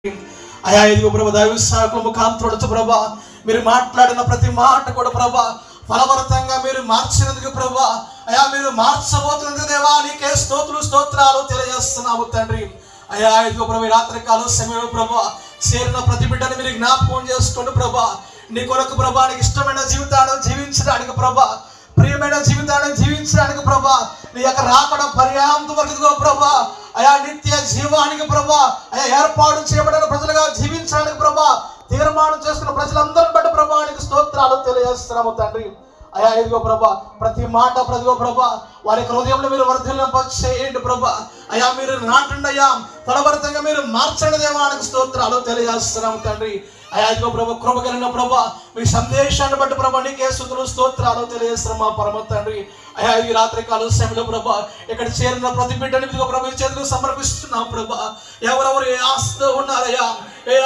అయా ఇదిగో ప్రభా దైవ సేవకుల ముఖాంతరం ప్రభా మీరు మాట్లాడిన ప్రతి మాట కూడా ప్రభా ఫలవంతంగా మీరు మార్చినందుకు ప్రభా అయా మీరు మార్చబోతున్నందుకు దేవా నీకే స్తోత్రాలు తెలియజేస్తున్నాము తండ్రి. అయా ఇదిగో ప్రభా రాత్రి కాలం సమయంలో ప్రభా చేరిన ప్రతి బిడ్డని మీరు జ్ఞాపకం చేసుకోండి ప్రభా. నీ కొరకు ప్రభా నీకు ఇష్టమైన జీవితాన్ని జీవించడానికి ప్రభా, ప్రియమైన జీవితాన్ని జీవించడానికి ప్రభా, నీ యొక్క రాకడ పర్యాంతం వరకు ప్రభా అయా నిత్య జీవానికి ప్రభా అయా ఏర్పాటు చేయబడిన ప్రజలుగా జీవించడానికి ప్రభా తీర్మానం చేసుకున్న ప్రజలందరిని బట్టి ప్రభా నీకు స్తోత్రాలు తెలియజేస్తున్నాము తండ్రి. అయా ఇదిగో ప్రభా ప్రతి మాట ప్రతిగో ప్రభా వారి హృదయంలో మీరు వర్ధిల్లింపచేయండి ప్రభా. అయా మీరు నాటండి అయ్యా ఫలభరితంగా మీరు మార్చండి దేవానికి స్తోత్రాలు తెలియజేస్తున్నాము తండ్రి. అయా ఇదిగో ప్రభా కృప కలిగిన ప్రభా మీ సందేశాన్ని బట్టి ప్రభా నీకే స్తుతులు స్తోత్రాలు తెలియజేస్తున్నాం మా పరమ తండ్రి. అయా ఈ రాత్రి కాల సమయంలో ప్రభా ఇక్కడ చేరిన ప్రతి బిడ్డని ఇదిగో ప్రభా చేతులకు సమర్పిస్తున్నాం ప్రభా. ఎవరెవరు ఏ ఆశతో ఉన్నారయ్యా, ఏ